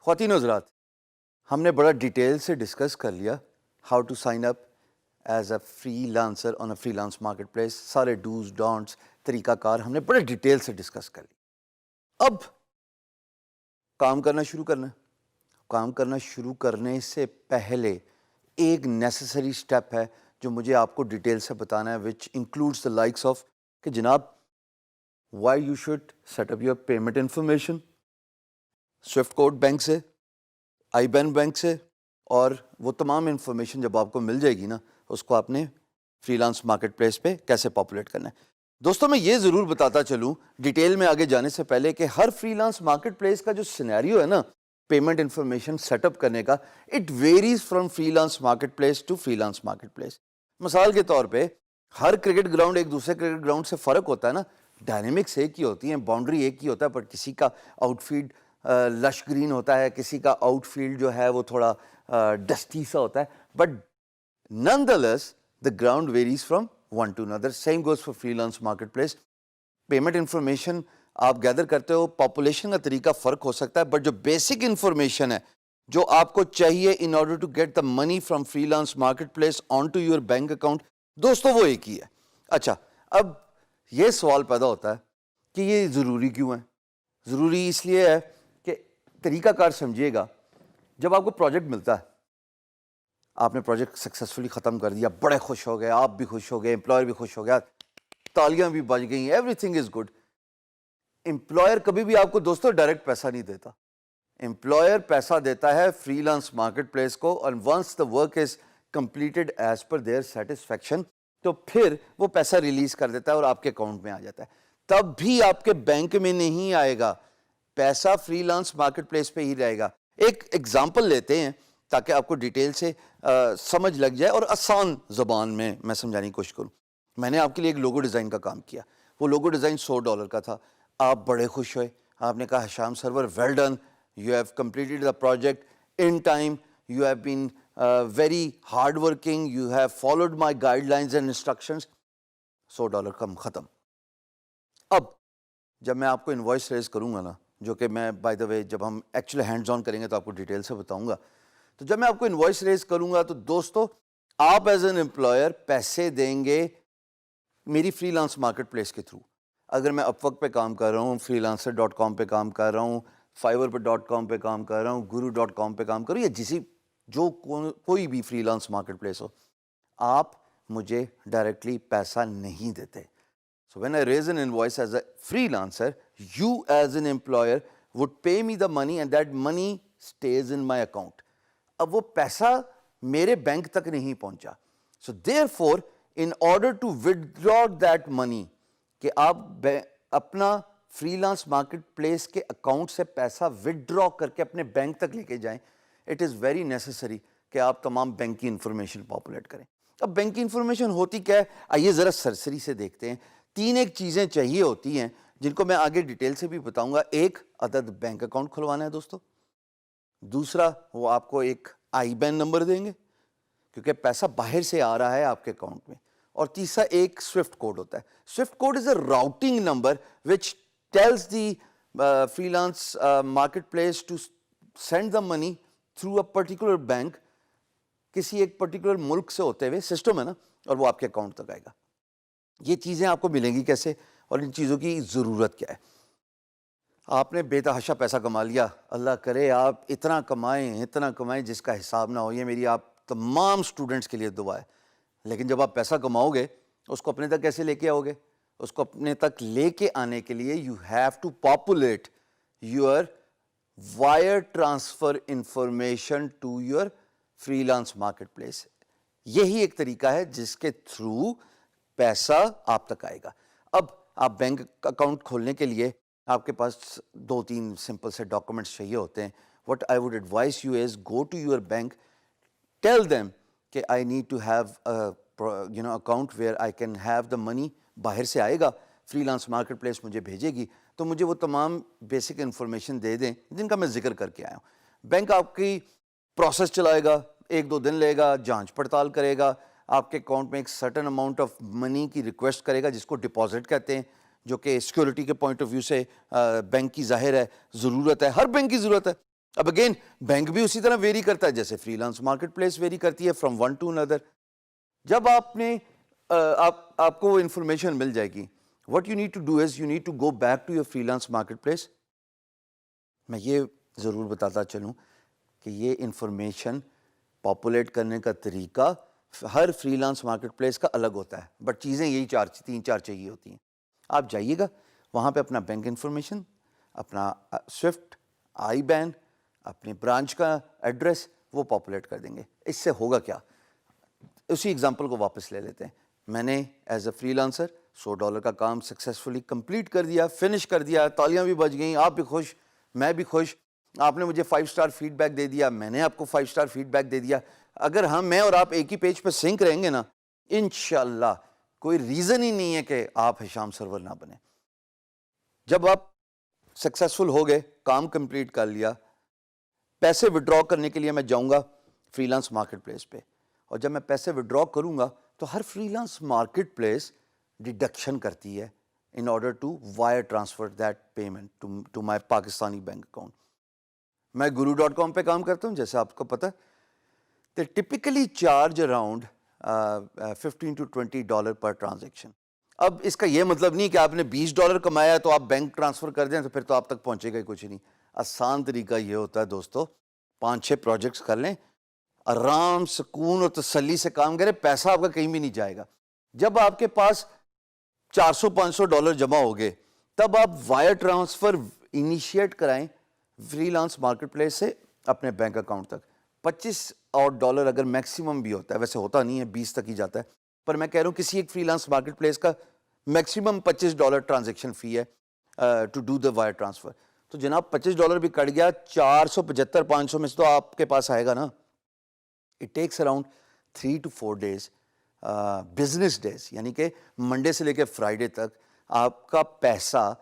خواتین و حضرات، ہم نے بڑا ڈیٹیل سے ڈسکس کر لیا how to sign up as a freelancer on a freelance marketplace. سارے ڈوز ڈونٹس طریقہ کار ہم نے بڑے ڈیٹیل سے ڈسکس کر لیا. اب کام کرنا شروع کرنا ہے. کام کرنا شروع کرنے سے پہلے ایک نیسسری اسٹیپ ہے جو مجھے آپ کو ڈیٹیل سے بتانا ہے, which includes the likes of کہ جناب why you should set up your payment information swift code bank سے, آئی بین بینک سے, اور وہ تمام انفارمیشن جب آپ کو مل جائے گی نا, اس کو آپ نے فری لانس مارکیٹ پلیس پہ کیسے پاپولیٹ کرنا ہے. دوستوں میں یہ ضرور بتاتا چلوں ڈیٹیل میں آگے جانے سے پہلے کہ ہر فری لانس مارکیٹ پلیس کا جو سینیریو ہے نا پیمنٹ انفارمیشن سیٹ اپ کرنے کا, it varies from freelance marketplace to freelance marketplace. مثال کے طور پہ ہر کرکٹ گراؤنڈ ایک دوسرے کرکٹ گراؤنڈ سے فرق ہوتا ہے نا, ڈائنمکس ایک ہی ہوتی ہیں, باؤنڈری ایک ہی ہوتا ہے, پر کسی کا آؤٹ فیلڈ لش گرین ہوتا ہے, کسی کا آؤٹ فیلڈ جو ہے وہ تھوڑا ڈسٹی سا ہوتا ہے, but nonetheless the ground varies from one to another. Same goes for freelance marketplace. Payment information آپ گیدر کرتے ہو, پاپولیشن کا طریقہ فرق ہو سکتا ہے, بٹ جو بیسک انفارمیشن ہے جو آپ کو چاہیے in order to get the money from freelance marketplace on to your bank account, دوستوں وہ ایک ہی ہے. اچھا, اب یہ سوال پیدا ہوتا ہے کہ یہ ضروری کیوں ہے؟ ضروری اس لیے ہے کہ طریقہ کار سمجھیے گا. جب آپ کو پروجیکٹ ملتا ہے, آپ نے پروجیکٹ سکسیسفلی ختم کر دیا, بڑے خوش ہو گئے, آپ بھی خوش ہو گئے, امپلائر بھی خوش ہو گیا, تالیاں بھی بج گئیں, every thing is good. Employer کبھی بھی آپ کو دوستوں ڈائریکٹ پیسہ نہیں دیتا. امپلائر پیسہ دیتا ہے فری لانس مارکیٹ پلیس کو, اور once the work is completed as per their satisfaction, تو پھر وہ پیسہ ریلیز کر دیتا ہے اور آپ کے اکاؤنٹ میں آ جاتا ہے. تب بھی آپ کے بینک میں نہیں آئے گا, پیسہ فری لانس مارکیٹ پلیس پہ ہی رہے گا. ایک ایگزامپل لیتے ہیں تاکہ آپ کو ڈیٹیل سے سمجھ لگ جائے اور آسان زبان میں سمجھانے کی کوشش کروں. میں نے آپ کے لیے ایک لوگو ڈیزائن کا کام کیا. وہ لوگو ڈیزائن $100 کا تھا. آپ بڑے خوش ہوئے, آپ نے کہا Hisham Sarwar well done, you have completed the project in time, you have been very hard working, you have followed my guidelines and instructions. $100 کم ختم. اب جب میں آپ کو انوائس ریز کروں گا نا, جو کہ میں بائی دا وے جب ہم ایکچولی ہینڈز آن کریں گے تو آپ کو ڈیٹیل سے بتاؤں گا, تو جب میں آپ کو انوائس ریز کروں گا تو دوستو آپ ایز این امپلائر پیسے دیں گے میری فری لانس مارکیٹ پلیس کے تھرو. اگر میں اپ ورک پہ کام کر رہا ہوں, فری لانسر .com پہ کام کر رہا ہوں, فائیور پہ .com پہ کام کر رہا ہوں, guru.com پہ کام کر رہا ہوں, یا جو کوئی بھی فری لانس مارکیٹ پلیس ہو, آپ مجھے ڈائریکٹلی پیسہ نہیں دیتے. So when I raise an invoice as a freelancer, you as an employer would pay me the money and that money stays in my account. اب وہ پیسہ میرے بینک تک نہیں پہنچا. So therefore, in order to withdraw that money, کہ آپ اپنا فری لانس مارکیٹ پلیس کے اکاؤنٹ سے پیسہ withdraw کر کے اپنے بینک تک لے کے جائیں, it is very necessary کہ آپ تمام بینک کی انفارمیشن پاپولیٹ کریں. اب بینک کی انفارمیشن ہوتی کیا ہے, آئیے ذرا سرسری سے دیکھتے ہیں. 3 ایک چیزیں چاہیے ہوتی ہیں جن کو میں آگے ڈیٹیل سے بھی بتاؤں گا. ایک عدد بینک اکاؤنٹ کھلوانا ہے دوستو. دوسرا وہ آپ کو ایک آئی بین نمبر دیں گے کیونکہ پیسہ باہر سے آ رہا ہے آپ کے اکاؤنٹ میں. اور تیسرا ایک سوئفٹ کوڈ ہوتا ہے. Swift code is a routing number which tells the freelance marketplace to send the money through a particular bank. کسی ایک پرٹیکولر ملک سے ہوتے ہوئے سسٹم ہے نا, اور وہ آپ کے اکاؤنٹ تک آئے گا. یہ چیزیں آپ کو ملیں گی کیسے, اور ان چیزوں کی ضرورت کیا ہے؟ آپ نے بے تحاشا پیسہ کما لیا, اللہ کرے آپ اتنا کمائیں جس کا حساب نہ ہو. یہ میری آپ تمام اسٹوڈنٹس کے لیے دعا ہے. لیکن جب آپ پیسہ کماؤ گے اس کو اپنے تک کیسے لے کے آؤ گے؟ اس کو اپنے تک لے کے آنے کے لیے you have to populate your wire transfer information to your freelance marketplace. یہی ایک طریقہ ہے جس کے تھرو پیسہ آپ تک آئے گا. اب آپ بینک اکاؤنٹ کھولنے کے لیے آپ کے پاس 2-3 سمپل سے ڈاکومنٹس چاہیے ہوتے ہیں. What I would advise you is go to your bank, tell them کہ I need to have account where I can have the money. باہر سے آئے گا, فری لانس مارکیٹ پلیس مجھے بھیجے گی, تو مجھے وہ تمام بیسک انفارمیشن دے دیں جن کا میں ذکر کر کے آیا ہوں. بینک آپ کی پروسیس چلائے گا, 1-2 دن لے گا, جانچ پڑتال کرے گا, آپ کے اکاؤنٹ میں ایک سرٹن اماؤنٹ آف منی کی ریکویسٹ کرے گا جس کو ڈپازٹ کہتے ہیں, جو کہ سیکورٹی کے پوائنٹ آف ویو سے بینک کی ظاہر ہے ضرورت ہے, ہر بینک کی ضرورت ہے. اب اگین بینک بھی اسی طرح ویری کرتا ہے جیسے free lance market place very کرتی ہے فرام ون ٹو اندر. جب آپ کو وہ انفارمیشن مل جائے گی, what you need to do is you need to go back to your freelance marketplace. میں یہ ضرور بتاتا چلوں کہ یہ انفارمیشن پاپولیٹ کرنے کا طریقہ ہر فری لانس مارکیٹ پلیس کا الگ ہوتا ہے, بٹ چیزیں یہی تین چار چاہیے ہوتی ہیں. آپ جائیے گا وہاں پہ اپنا بینک انفارمیشن, اپنا سوئفٹ, آئی بین, اپنے برانچ کا ایڈریس وہ پاپولیٹ کر دیں گے. اس سے ہوگا کیا, اسی ایگزامپل کو واپس لے لیتے ہیں. میں نے ایز اے فری لانسر $100 کا کام سکسیزفلی کمپلیٹ کر دیا, فنش کر دیا, تالیاں بھی بج گئیں, آپ بھی خوش, میں بھی خوش. آپ نے مجھے 5 اسٹار فیڈ بیک دے دیا, میں نے آپ کو 5 اسٹار فیڈ بیک دے دیا. اگر میں اور آپ ایک ہی پیج پہ سنک رہیں گے نا, انشاءاللہ کوئی ریزن ہی نہیں ہے کہ آپ ہشام سرور نہ بنیں. جب آپ سکسیزفل ہو گئے, کام کمپلیٹ کر لیا, پیسے وڈرا کرنے کے لیے میں جاؤں گا فری لانس مارکیٹ پلیس پہ, اور جب میں پیسے وڈرا کروں گا تو ہر freelance marketplace deduction کرتی ہے in order to wire transfer that payment to my Pakistani bank account. میں guru.com پہ کام کرتا ہوں, جیسے آپ کو پتہ, they typically charge around $15 to $20 per transaction. اب اس کا یہ مطلب نہیں کہ آپ نے $20 کمایا تو آپ بینک ٹرانسفر کر دیں تو پھر تو آپ تک پہنچے گا ہی کچھ نہیں. آسان طریقہ یہ ہوتا ہے دوستو, 5-6 پروجیکٹس کر لیں, آرام سکون اور تسلی سے کام کریں, پیسہ آپ کا کہیں بھی نہیں جائے گا. جب آپ کے پاس $400-500 جمع ہو گئے تب آپ وائر ٹرانسفر انیشیٹ کرائیں فری لانس مارکیٹ پلیس سے اپنے بینک اکاؤنٹ تک. $25 اگر میکسیمم بھی ہوتا ہے, ویسے ہوتا نہیں ہے, 20 تک ہی جاتا ہے, پر میں کہہ رہا ہوں کسی ایک فری لانس مارکیٹ پلیس کا میکسیمم $25 ٹرانزیکشن فی ہے to do the wire transfer. تو جناب $25 بھی کٹ گیا, 475-500 میں سے تو آپ کے پاس آئے گا نا. It takes around 3 to 4 days business days, یعنی کہ منڈے سے لے کے فرائیڈے تک آپ کا پیسہ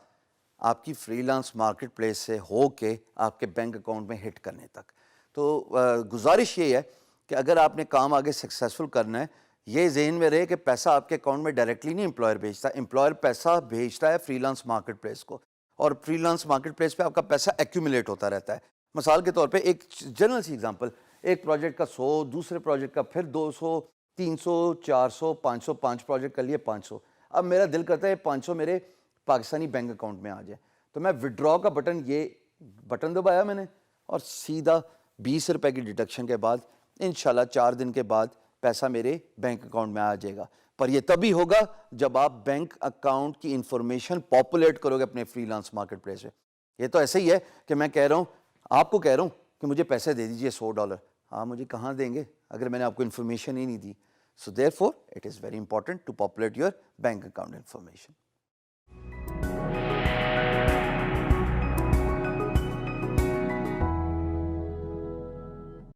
آپ کی فری لانس مارکیٹ پلیس سے ہو کے آپ کے بینک اکاؤنٹ میں ہٹ کرنے تک. تو گزارش یہ ہے کہ اگر آپ نے کام آگے سکسیزفل کرنا ہے, یہ ذہن میں رہے کہ پیسہ آپ کے اکاؤنٹ میں ڈائریکٹلی نہیں امپلائر بھیجتا, امپلائر پیسہ بھیجتا ہے فری لانس مارکیٹ پلیس کو, اور فری لانس مارکیٹ پلیس پہ آپ کا پیسہ ایکومولیٹ ہوتا رہتا ہے. مثال کے طور پہ ایک جنرل سی ایگزامپل, ایک پروجیکٹ کا 100, دوسرے پروجیکٹ کا پھر 200, 300, 400, 500, 5 پروجیکٹ کر لیے 500. اب میرا دل کرتا ہے 500 میرے پاکستانی بینک اکاؤنٹ میں آ جائے, تو میں وڈرا کا بٹن دبایا میں نے, اور سیدھا $20 کی ڈیڈکشن کے بعد انشاءاللہ 4 دن کے بعد پیسہ میرے بینک اکاؤنٹ میں آ جائے گا. پر یہ تبھی ہوگا جب آپ بینک اکاؤنٹ کی انفارمیشن پاپولیٹ کرو گے اپنے فری لانس مارکیٹ پلیس پہ. یہ تو ایسے ہی ہے کہ میں کہہ رہا ہوں, آپ کو کہہ رہا ہوں کہ مجھے پیسے دے دیجئے $100, آپ مجھے کہاں دیں گے اگر میں نے آپ کو انفارمیشن ہی نہیں دی. So therefore it is very important to populate your bank account information.